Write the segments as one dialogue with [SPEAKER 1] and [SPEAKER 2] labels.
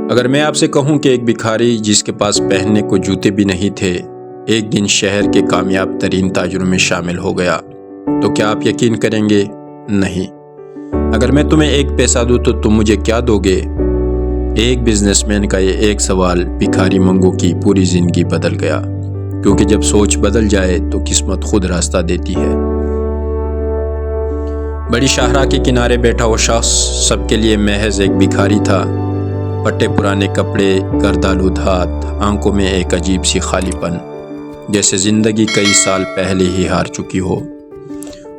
[SPEAKER 1] اگر میں آپ سے کہوں کہ ایک بھکاری جس کے پاس پہننے کو جوتے بھی نہیں تھے ایک دن شہر کے کامیاب ترین تاجروں میں شامل ہو گیا تو کیا آپ یقین کریں گے؟ نہیں۔ اگر میں تمہیں ایک پیسہ دوں تو تم مجھے کیا دو گے؟ ایک بزنس مین کا یہ ایک سوال بھکاری منگو کی پوری زندگی بدل گیا، کیونکہ جب سوچ بدل جائے تو قسمت خود راستہ دیتی ہے۔ بڑی شاہراہ کے کنارے بیٹھا وہ شخص سب کے لیے محض ایک بھکاری تھا۔ پٹے پرانے کپڑے، گردآلود ہاتھ، آنکھوں میں ایک عجیب سی خالی پن، جیسے زندگی کئی سال پہلے ہی ہار چکی ہو۔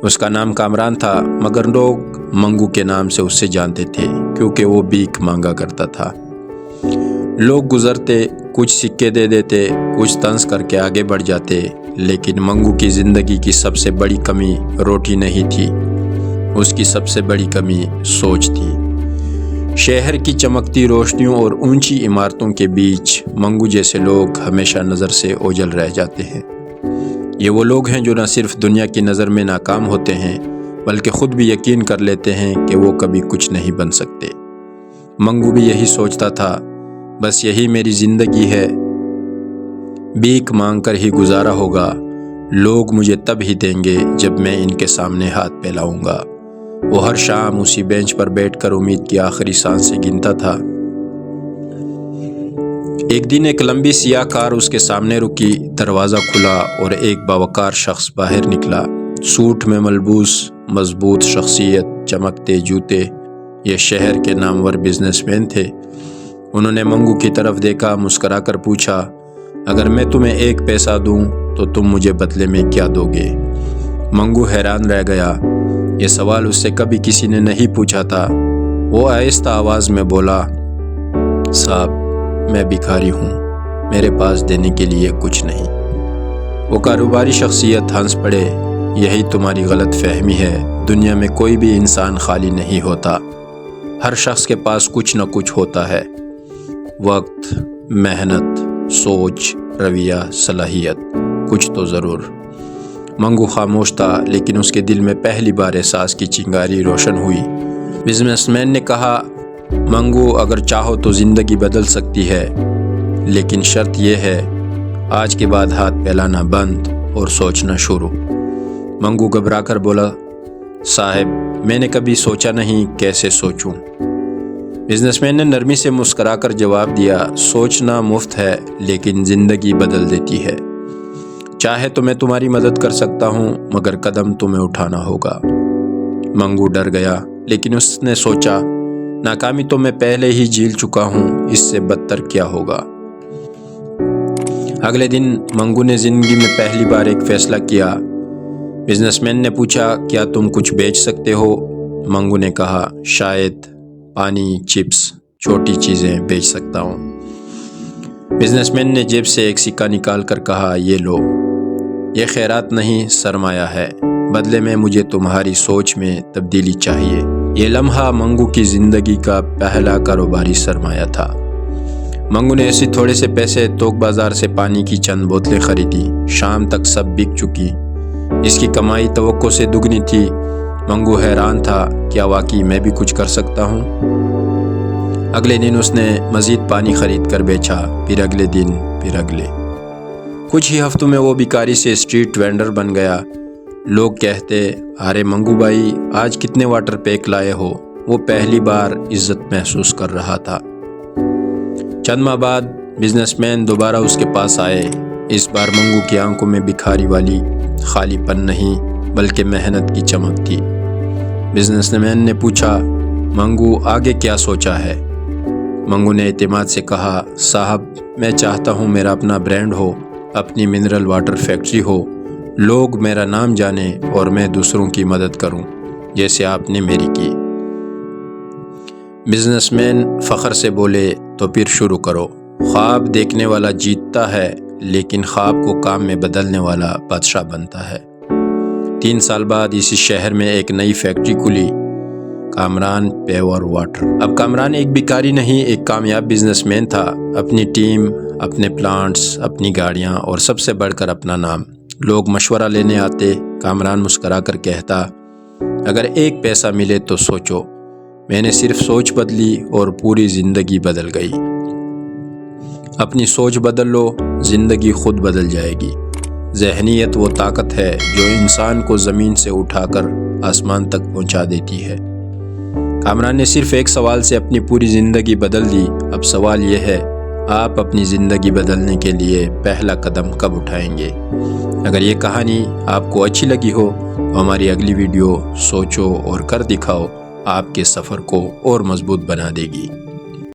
[SPEAKER 1] اس کا نام کامران تھا، مگر لوگ منگو کے نام سے اسے جانتے تھے کیونکہ وہ بھیک مانگا کرتا تھا۔ لوگ گزرتے، کچھ سکے دے دیتے، کچھ طنز کر کے آگے بڑھ جاتے، لیکن منگو کی زندگی کی سب سے بڑی کمی روٹی نہیں تھی، اس کی سب سے بڑی کمی سوچ تھی۔ شہر کی چمکتی روشنیوں اور اونچی عمارتوں کے بیچ منگو جیسے لوگ ہمیشہ نظر سے اوجھل رہ جاتے ہیں۔ یہ وہ لوگ ہیں جو نہ صرف دنیا کی نظر میں ناکام ہوتے ہیں بلکہ خود بھی یقین کر لیتے ہیں کہ وہ کبھی کچھ نہیں بن سکتے۔ منگو بھی یہی سوچتا تھا، بس یہی میری زندگی ہے، بھیک مانگ کر ہی گزارا ہوگا، لوگ مجھے تب ہی دیں گے جب میں ان کے سامنے ہاتھ پھیلاؤں گا۔ وہ ہر شام اسی بینچ پر بیٹھ کر امید کی آخری سانسیں گنتا تھا۔ ایک دن ایک لمبی سیاہ کار اس کے سامنے رکی، دروازہ کھلا اور ایک باوقار شخص باہر نکلا۔ سوٹ میں ملبوس، مضبوط شخصیت، چمکتے جوتے، یہ شہر کے نامور بزنس مین تھے۔ انہوں نے منگو کی طرف دیکھا، مسکرا کر پوچھا، اگر میں تمہیں ایک پیسہ دوں تو تم مجھے بدلے میں کیا دو گے؟ منگو حیران رہ گیا، یہ سوال اس سے کبھی کسی نے نہیں پوچھا تھا۔ وہ آہستہ آواز میں بولا، صاحب میں بھکاری ہوں، میرے پاس دینے کے لیے کچھ نہیں۔ وہ کاروباری شخصیت ہنس پڑے، یہی تمہاری غلط فہمی ہے، دنیا میں کوئی بھی انسان خالی نہیں ہوتا، ہر شخص کے پاس کچھ نہ کچھ ہوتا ہے، وقت، محنت، سوچ، رویہ، صلاحیت، کچھ تو ضرور۔ منگو خاموش تھا، لیکن اس کے دل میں پہلی بار احساس کی چنگاری روشن ہوئی۔ بزنس مین نے کہا، منگو اگر چاہو تو زندگی بدل سکتی ہے، لیکن شرط یہ ہے، آج کے بعد ہاتھ پھیلانا بند اور سوچنا شروع۔ منگو گھبرا کر بولا، صاحب میں نے کبھی سوچا نہیں، کیسے سوچوں؟ بزنس مین نے نرمی سے مسکرا کر جواب دیا، سوچنا مفت ہے لیکن زندگی بدل دیتی ہے۔ چاہے تو میں تمہاری مدد کر سکتا ہوں، مگر قدم تمہیں اٹھانا ہوگا۔ منگو ڈر گیا، لیکن اس نے سوچا، ناکامی تو میں پہلے ہی جھیل چکا ہوں، اس سے بدتر کیا ہوگا۔ اگلے دن منگو نے زندگی میں پہلی بار ایک فیصلہ کیا۔ بزنس مین نے پوچھا، کیا تم کچھ بیچ سکتے ہو؟ منگو نے کہا، شاید پانی، چپس، چھوٹی چیزیں بیچ سکتا ہوں۔ بزنس مین نے جیب سے ایک سکہ نکال کر کہا، یہ لو، یہ خیرات نہیں، سرمایہ ہے، بدلے میں مجھے تمہاری سوچ میں تبدیلی چاہیے۔ یہ لمحہ منگو کی زندگی کا پہلا کاروباری سرمایہ تھا۔ منگو نے اسی تھوڑے سے پیسے توک بازار سے پانی کی چند بوتلیں خریدی، شام تک سب بک چکی۔ اس کی کمائی توقع سے دگنی تھی۔ منگو حیران تھا، کیا واقعی میں بھی کچھ کر سکتا ہوں؟ اگلے دن اس نے مزید پانی خرید کر بیچا، پھر اگلے دن، پھر اگلے۔ کچھ ہی ہفتوں میں وہ بھکاری سے اسٹریٹ وینڈر بن گیا۔ لوگ کہتے، ارے منگو بھائی آج کتنے واٹر پیک لائے ہو؟ وہ پہلی بار عزت محسوس کر رہا تھا۔ چند ماہ بعد بزنس مین دوبارہ اس کے پاس آئے۔ اس بار منگو کی آنکھوں میں بھکاری والی خالی پن نہیں بلکہ محنت کی چمک تھی۔ بزنس مین نے پوچھا، منگو آگے کیا سوچا ہے؟ منگو نے اعتماد سے کہا، صاحب میں چاہتا ہوں میرا اپنا برانڈ ہو، اپنی منرل واٹر فیکٹری ہو، لوگ میرا نام جانیں اور میں دوسروں کی مدد کروں جیسے آپ نے میری کی۔ بزنس مین فخر سے بولے، تو پھر شروع کرو۔ خواب دیکھنے والا جیتتا ہے، لیکن خواب کو کام میں بدلنے والا بادشاہ بنتا ہے۔ 3 سال بعد اسی شہر میں ایک نئی فیکٹری کھلی، کامران پیور واٹر۔ اب کامران ایک بھکاری نہیں، ایک کامیاب بزنس مین تھا۔ اپنی ٹیم، اپنے پلانٹس، اپنی گاڑیاں اور سب سے بڑھ کر اپنا نام۔ لوگ مشورہ لینے آتے، کامران مسکرا کر کہتا، اگر ایک پیسہ ملے تو سوچو۔ میں نے صرف سوچ بدلی اور پوری زندگی بدل گئی۔ اپنی سوچ بدل لو، زندگی خود بدل جائے گی۔ ذہنیت وہ طاقت ہے جو انسان کو زمین سے اٹھا کر آسمان تک پہنچا دیتی ہے۔ کامران نے صرف ایک سوال سے اپنی پوری زندگی بدل دی۔ اب سوال یہ ہے، آپ اپنی زندگی بدلنے کے لیے پہلا قدم کب اٹھائیں گے؟ اگر یہ کہانی آپ کو اچھی لگی ہو تو ہماری اگلی ویڈیو سوچو اور کر دکھاؤ آپ کے سفر کو اور مضبوط بنا دے گی۔